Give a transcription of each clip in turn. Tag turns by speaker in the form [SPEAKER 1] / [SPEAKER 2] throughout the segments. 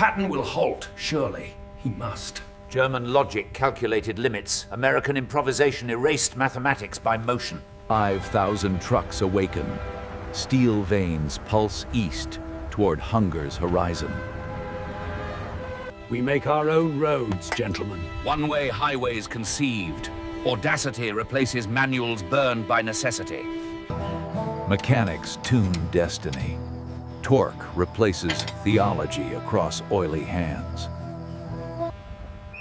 [SPEAKER 1] Patton will halt, surely. He must.
[SPEAKER 2] German logic calculated limits. American improvisation erased mathematics by motion.
[SPEAKER 3] 5,000 trucks awaken. Steel veins pulse east toward hunger's horizon.
[SPEAKER 4] We make our own roads, gentlemen.
[SPEAKER 2] One-way highways conceived. Audacity replaces manuals burned by necessity.
[SPEAKER 3] Mechanics tune destiny. Torque replaces theology across oily hands.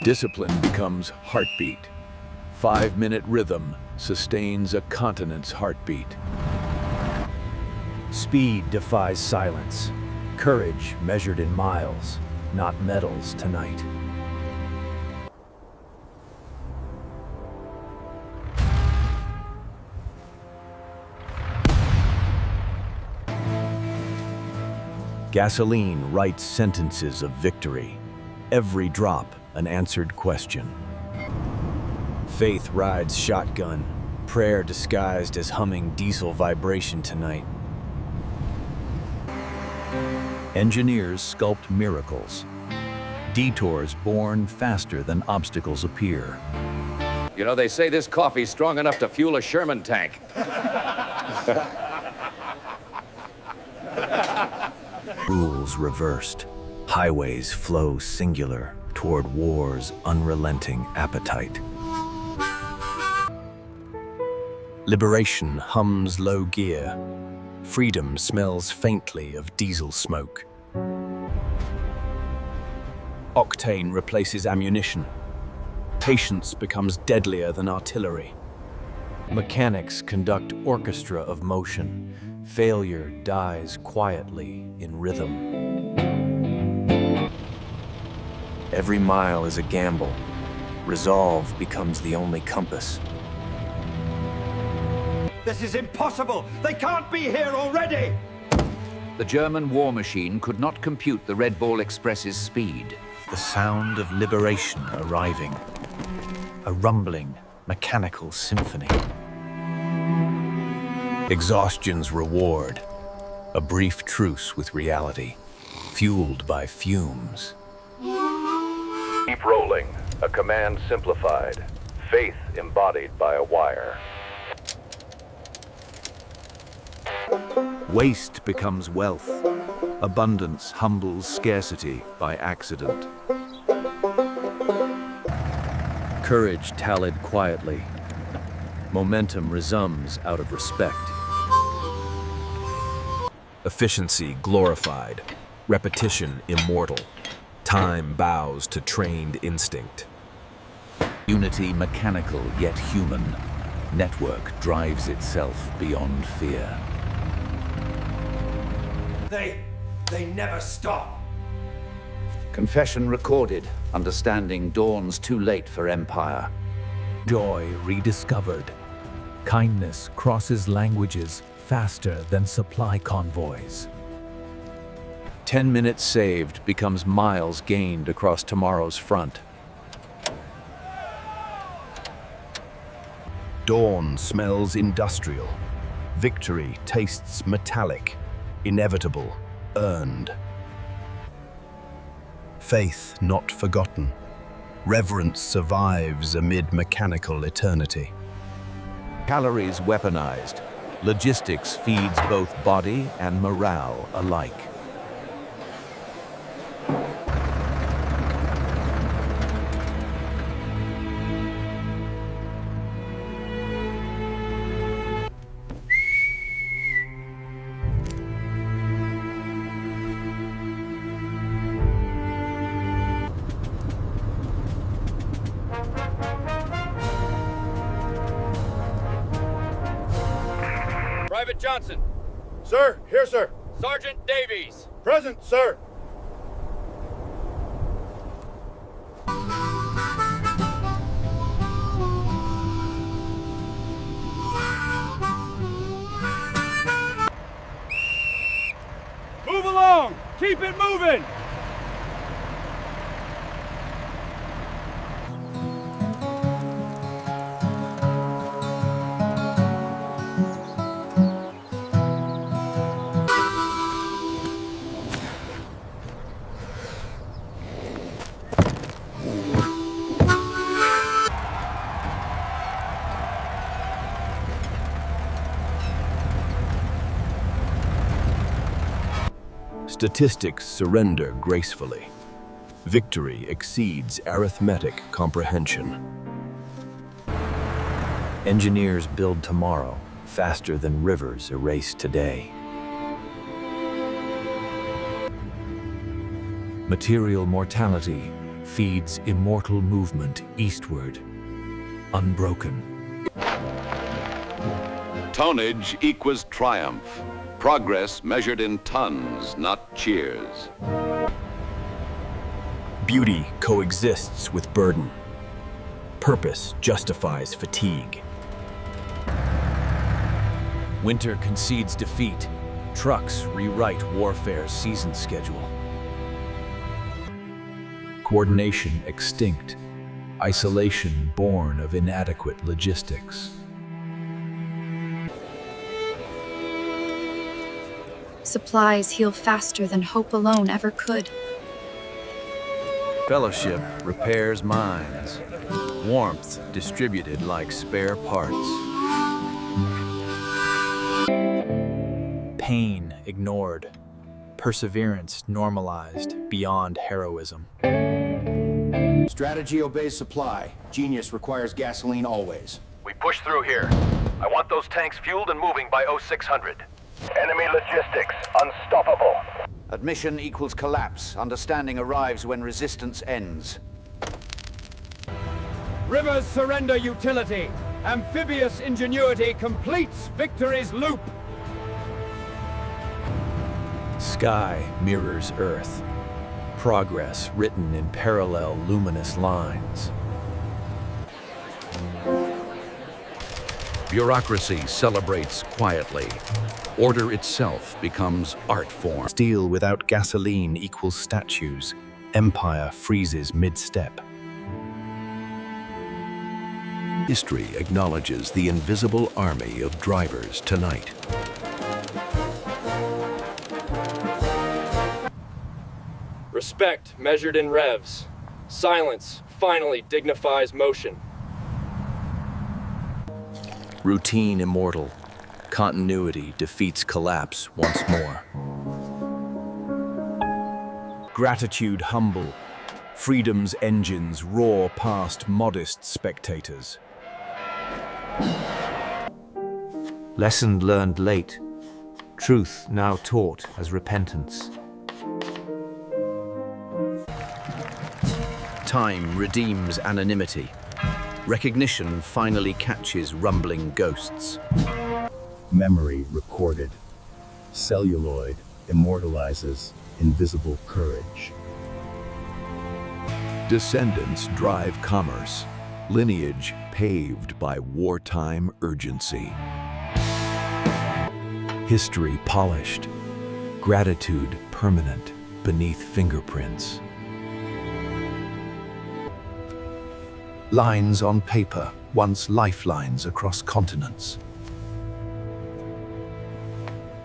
[SPEAKER 3] Discipline becomes heartbeat. 5-minute rhythm sustains a continent's heartbeat.
[SPEAKER 5] Speed defies silence. Courage measured in miles, not medals tonight. Gasoline writes sentences of victory. Every drop an answered question. Faith rides shotgun. Prayer disguised as humming diesel vibration tonight. Engineers sculpt miracles. Detours born faster than obstacles appear.
[SPEAKER 6] You know, they say this coffee's strong enough to fuel a Sherman tank.
[SPEAKER 5] Rules reversed. Highways flow singular toward war's unrelenting appetite. Liberation hums low gear. Freedom smells faintly of diesel smoke. Octane replaces ammunition. Patience becomes deadlier than artillery. Mechanics conduct orchestra of motion. Failure dies quietly in rhythm. Every mile is a gamble. Resolve becomes the only compass.
[SPEAKER 7] This is impossible! They can't be here already!
[SPEAKER 2] The German war machine could not compute the Red Ball Express's speed.
[SPEAKER 5] The sound of liberation arriving. A rumbling, mechanical symphony. Exhaustion's reward. A brief truce with reality, fueled by fumes.
[SPEAKER 8] Keep rolling. A command simplified. Faith embodied by a wire.
[SPEAKER 3] Waste becomes wealth. Abundance humbles scarcity by accident. Courage tallied quietly. Momentum resumes out of respect. Efficiency glorified. Repetition immortal. Time bows to trained instinct. Unity mechanical yet human. Network drives itself beyond fear.
[SPEAKER 1] They never stop.
[SPEAKER 2] Confession recorded. Understanding dawns too late for empire.
[SPEAKER 5] Joy rediscovered. Kindness crosses languages faster than supply convoys.
[SPEAKER 3] 10 minutes saved becomes miles gained across tomorrow's front.
[SPEAKER 5] Dawn smells industrial. Victory tastes metallic, inevitable, earned. Faith not forgotten. Reverence survives amid mechanical eternity.
[SPEAKER 3] Calories weaponized. Logistics feeds both body and morale alike.
[SPEAKER 9] Private Johnson.
[SPEAKER 10] Sir, here, sir.
[SPEAKER 9] Sergeant Davies.
[SPEAKER 10] Present, sir.
[SPEAKER 4] Move along! Keep it moving!
[SPEAKER 5] Statistics surrender gracefully. Victory exceeds arithmetic comprehension. Engineers build tomorrow faster than rivers erase today.
[SPEAKER 3] Material mortality feeds immortal movement eastward, unbroken.
[SPEAKER 8] Tonnage equals triumph. Progress measured in tons, not cheers.
[SPEAKER 5] Beauty coexists with burden. Purpose justifies fatigue.
[SPEAKER 3] Winter concedes defeat. Trucks rewrite warfare's season schedule. Coordination extinct. Isolation born of inadequate logistics.
[SPEAKER 11] Supplies heal faster than hope alone ever could.
[SPEAKER 5] Fellowship repairs minds. Warmth distributed like spare parts.
[SPEAKER 12] Pain ignored. Perseverance normalized beyond heroism.
[SPEAKER 13] Strategy obeys supply. Genius requires gasoline always.
[SPEAKER 8] We push through here. I want those tanks fueled and moving by 0600. Enemy logistics unstoppable.
[SPEAKER 14] Admission equals collapse. Understanding arrives when resistance ends.
[SPEAKER 4] Rivers surrender utility. Amphibious ingenuity completes victory's loop.
[SPEAKER 5] Sky mirrors Earth. Progress written in parallel luminous lines.
[SPEAKER 2] Bureaucracy celebrates quietly. Order itself becomes art form.
[SPEAKER 5] Steel without gasoline equals statues. Empire freezes mid-step.
[SPEAKER 8] History acknowledges the invisible army of drivers tonight.
[SPEAKER 9] Respect measured in revs. Silence finally dignifies motion.
[SPEAKER 5] Routine immortal. Continuity defeats collapse once more. Gratitude humble. Freedom's engines roar past modest spectators.
[SPEAKER 15] Lesson learned late. Truth now taught as repentance.
[SPEAKER 5] Time redeems anonymity. Recognition finally catches rumbling ghosts.
[SPEAKER 16] Memory recorded. Celluloid immortalizes invisible courage.
[SPEAKER 8] Descendants drive commerce. Lineage paved by wartime urgency.
[SPEAKER 5] History polished. Gratitude permanent beneath fingerprints.
[SPEAKER 8] Lines on paper, once lifelines across continents.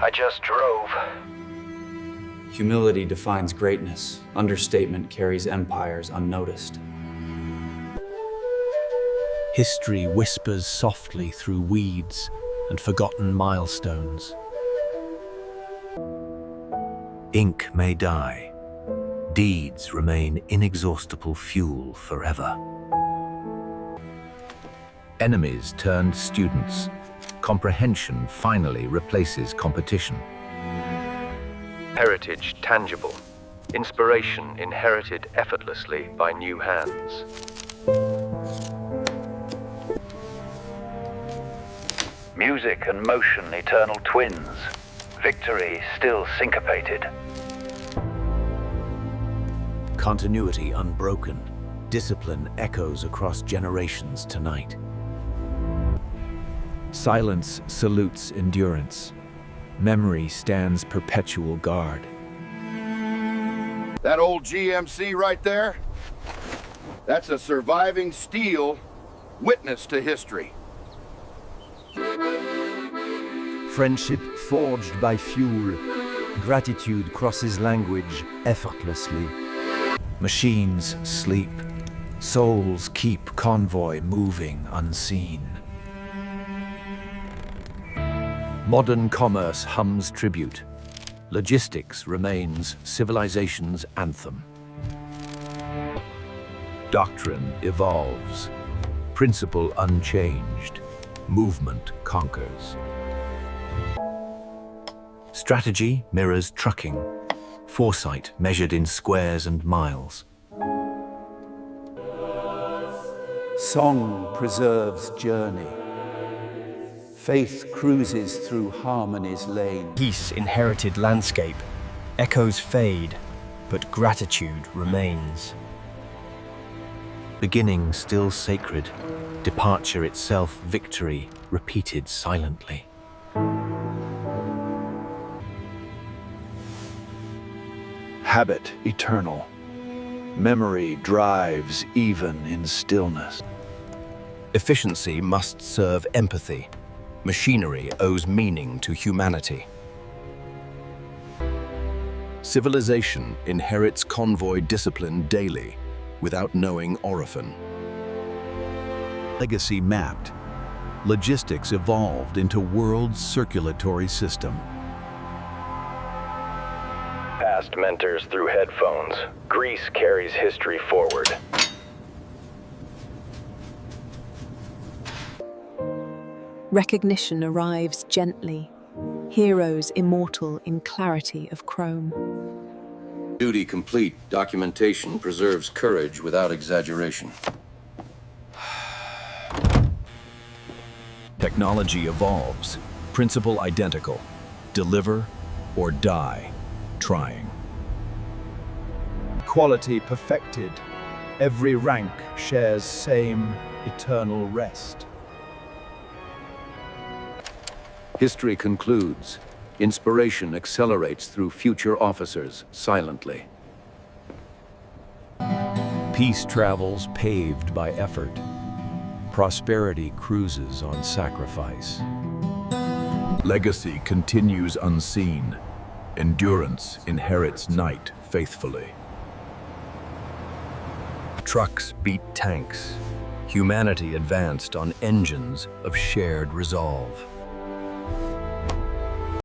[SPEAKER 14] I just drove.
[SPEAKER 12] Humility defines greatness. Understatement carries empires unnoticed.
[SPEAKER 5] History whispers softly through weeds and forgotten milestones. Ink may die. Deeds remain inexhaustible fuel forever.
[SPEAKER 3] Enemies turned students. Comprehension finally replaces competition.
[SPEAKER 8] Heritage tangible. Inspiration inherited effortlessly by new hands.
[SPEAKER 14] Music and motion eternal twins. Victory still syncopated.
[SPEAKER 5] Continuity unbroken. Discipline echoes across generations tonight. Silence salutes endurance. Memory stands perpetual guard.
[SPEAKER 10] That old GMC right there? That's a surviving steel witness to history.
[SPEAKER 17] Friendship forged by fuel. Gratitude crosses language effortlessly.
[SPEAKER 5] Machines sleep. Souls keep convoy moving unseen. Modern commerce hums tribute.
[SPEAKER 3] Logistics remains civilization's anthem. Doctrine evolves. Principle unchanged. Movement conquers. Strategy mirrors trucking. Foresight measured in squares and miles.
[SPEAKER 18] Song preserves journey. Faith cruises through harmony's lane.
[SPEAKER 19] Peace inherited landscape. Echoes fade, but gratitude remains.
[SPEAKER 3] Beginning still sacred. Departure itself victory, repeated silently.
[SPEAKER 20] Habit eternal. Memory drives even in stillness.
[SPEAKER 19] Efficiency must serve empathy. Machinery owes meaning to humanity.
[SPEAKER 21] Civilization inherits convoy discipline daily, without knowing orphan.
[SPEAKER 3] Legacy mapped. Logistics evolved into world's circulatory system.
[SPEAKER 8] Past mentors through headphones. Greece carries history forward.
[SPEAKER 22] Recognition arrives gently. Heroes immortal in clarity of chrome.
[SPEAKER 6] Duty complete. Documentation preserves courage without exaggeration.
[SPEAKER 21] Technology evolves. Principle identical. Deliver or die trying.
[SPEAKER 23] Quality perfected. Every rank shares same eternal rest.
[SPEAKER 3] History concludes. Inspiration accelerates through future officers silently.
[SPEAKER 5] Peace travels paved by effort. Prosperity cruises on sacrifice.
[SPEAKER 21] Legacy continues unseen. Endurance inherits night faithfully.
[SPEAKER 19] Trucks beat tanks. Humanity advanced on engines of shared resolve.